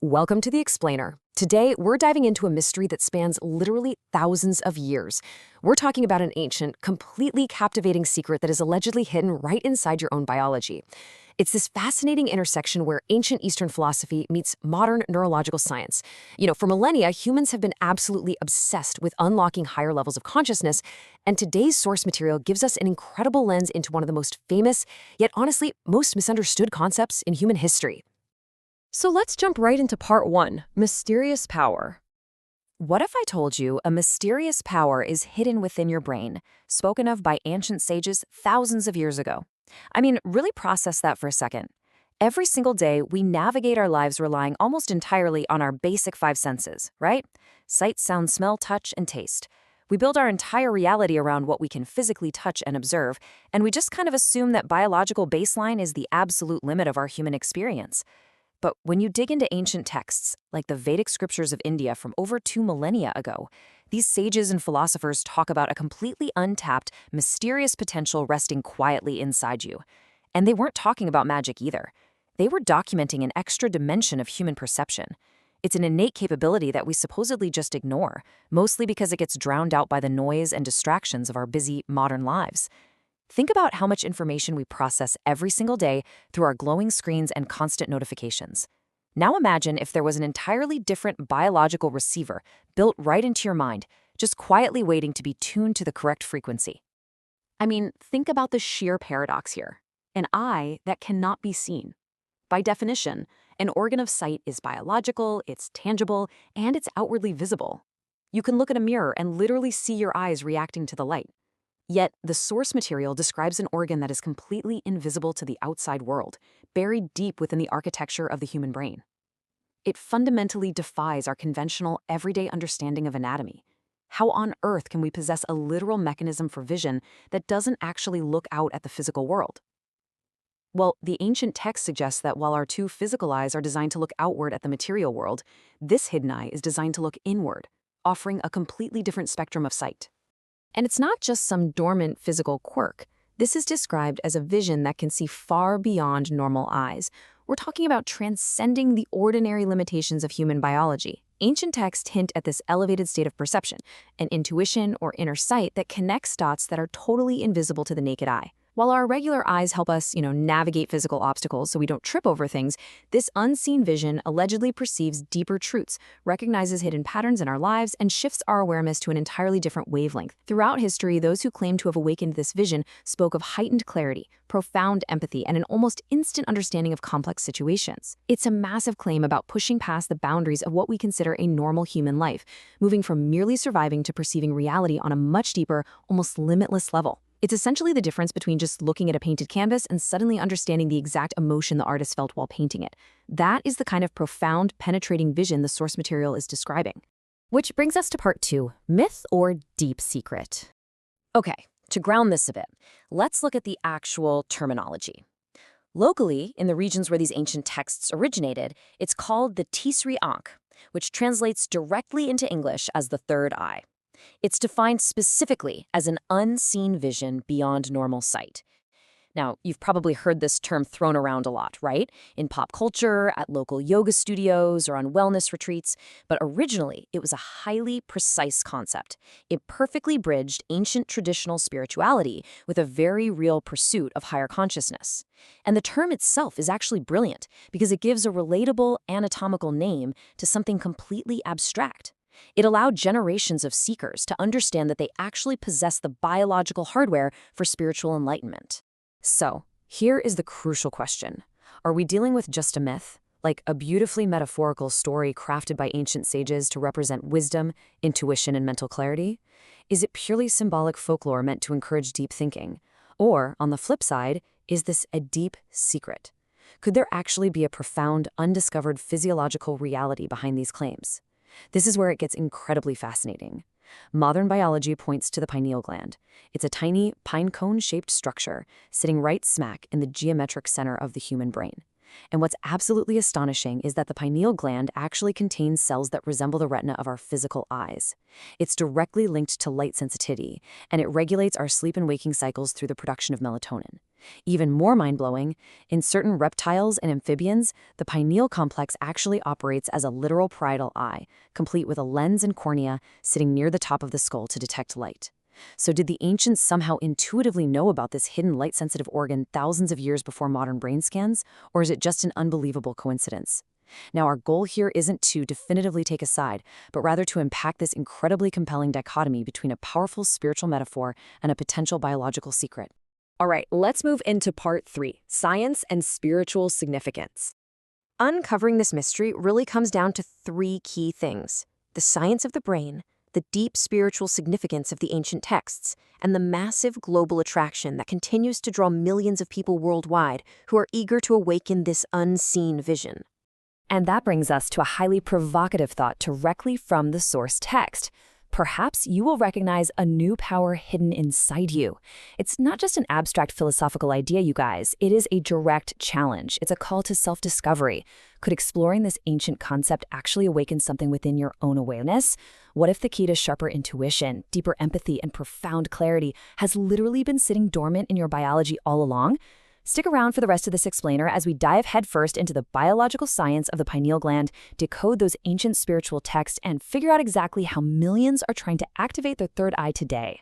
Welcome to The Explainer. Today, we're diving into a mystery that spans literally thousands of years. We're talking about an ancient, completely captivating secret that is allegedly hidden right inside your own biology. It's this fascinating intersection where ancient Eastern philosophy meets modern neurological science. For millennia, humans have been absolutely obsessed with unlocking higher levels of consciousness, and today's source material gives us an incredible lens into one of the most famous, yet honestly, most misunderstood concepts in human history. So let's jump right into part one, mysterious power. What if I told you a mysterious power is hidden within your brain, spoken of by ancient sages thousands of years ago? Really process that for a second. Every single day, we navigate our lives relying almost entirely on our basic five senses, right? Sight, sound, smell, touch, and taste. We build our entire reality around what we can physically touch and observe, and we just kind of assume that biological baseline is the absolute limit of our human experience. But when you dig into ancient texts, like the Vedic scriptures of India from over 2 millennia ago, these sages and philosophers talk about a completely untapped, mysterious potential resting quietly inside you. And they weren't talking about magic either. They were documenting an extra dimension of human perception. It's an innate capability that we supposedly just ignore, mostly because it gets drowned out by the noise and distractions of our busy, modern lives. Think about how much information we process every single day through our glowing screens and constant notifications. Now imagine if there was an entirely different biological receiver built right into your mind, just quietly waiting to be tuned to the correct frequency. Think about the sheer paradox here. An eye that cannot be seen. By definition, an organ of sight is biological, it's tangible, and it's outwardly visible. You can look at a mirror and literally see your eyes reacting to the light. Yet, the source material describes an organ that is completely invisible to the outside world, buried deep within the architecture of the human brain. It fundamentally defies our conventional, everyday understanding of anatomy. How on earth can we possess a literal mechanism for vision that doesn't actually look out at the physical world? Well, the ancient text suggests that while our two physical eyes are designed to look outward at the material world, this hidden eye is designed to look inward, offering a completely different spectrum of sight. And it's not just some dormant physical quirk. This is described as a vision that can see far beyond normal eyes. We're talking about transcending the ordinary limitations of human biology. Ancient texts hint at this elevated state of perception, an intuition or inner sight that connects dots that are totally invisible to the naked eye. While our regular eyes help us, navigate physical obstacles so we don't trip over things, this unseen vision allegedly perceives deeper truths, recognizes hidden patterns in our lives, and shifts our awareness to an entirely different wavelength. Throughout history, those who claim to have awakened this vision spoke of heightened clarity, profound empathy, and an almost instant understanding of complex situations. It's a massive claim about pushing past the boundaries of what we consider a normal human life, moving from merely surviving to perceiving reality on a much deeper, almost limitless level. It's essentially the difference between just looking at a painted canvas and suddenly understanding the exact emotion the artist felt while painting it. That is the kind of profound, penetrating vision the source material is describing. Which brings us to part two, myth or deep secret. Okay, to ground this a bit, let's look at the actual terminology. Locally, in the regions where these ancient texts originated, it's called the Tisri Ankh, which translates directly into English as the third eye. It's defined specifically as an unseen vision beyond normal sight. Now, you've probably heard this term thrown around a lot, right? In pop culture, at local yoga studios, or on wellness retreats. But originally, it was a highly precise concept. It perfectly bridged ancient traditional spirituality with a very real pursuit of higher consciousness. And the term itself is actually brilliant because it gives a relatable anatomical name to something completely abstract. It allowed generations of seekers to understand that they actually possess the biological hardware for spiritual enlightenment. So, here is the crucial question. Are we dealing with just a myth, like a beautifully metaphorical story crafted by ancient sages to represent wisdom, intuition, and mental clarity? Is it purely symbolic folklore meant to encourage deep thinking? Or, on the flip side, is this a deep secret? Could there actually be a profound, undiscovered physiological reality behind these claims? This is where it gets incredibly fascinating. Modern biology points to the pineal gland. It's a tiny, pine cone-shaped structure sitting right smack in the geometric center of the human brain. And what's absolutely astonishing is that the pineal gland actually contains cells that resemble the retina of our physical eyes. It's directly linked to light sensitivity, and it regulates our sleep and waking cycles through the production of melatonin. Even more mind-blowing, in certain reptiles and amphibians, the pineal complex actually operates as a literal parietal eye, complete with a lens and cornea sitting near the top of the skull to detect light. So did the ancients somehow intuitively know about this hidden light-sensitive organ thousands of years before modern brain scans, or is it just an unbelievable coincidence? Now, our goal here isn't to definitively take a side, but rather to unpack this incredibly compelling dichotomy between a powerful spiritual metaphor and a potential biological secret. All right, let's move into part 3, science and spiritual significance. Uncovering this mystery really comes down to 3 key things: the science of the brain, the deep spiritual significance of the ancient texts, and the massive global attraction that continues to draw millions of people worldwide who are eager to awaken this unseen vision. And that brings us to a highly provocative thought directly from the source text. Perhaps you will recognize a new power hidden inside you. It's not just an abstract philosophical idea, you guys. It is a direct challenge. It's a call to self-discovery. Could exploring this ancient concept actually awaken something within your own awareness? What if the key to sharper intuition, deeper empathy, and profound clarity has literally been sitting dormant in your biology all along? Stick around for the rest of this explainer as we dive headfirst into the biological science of the pineal gland, decode those ancient spiritual texts, and figure out exactly how millions are trying to activate their third eye today.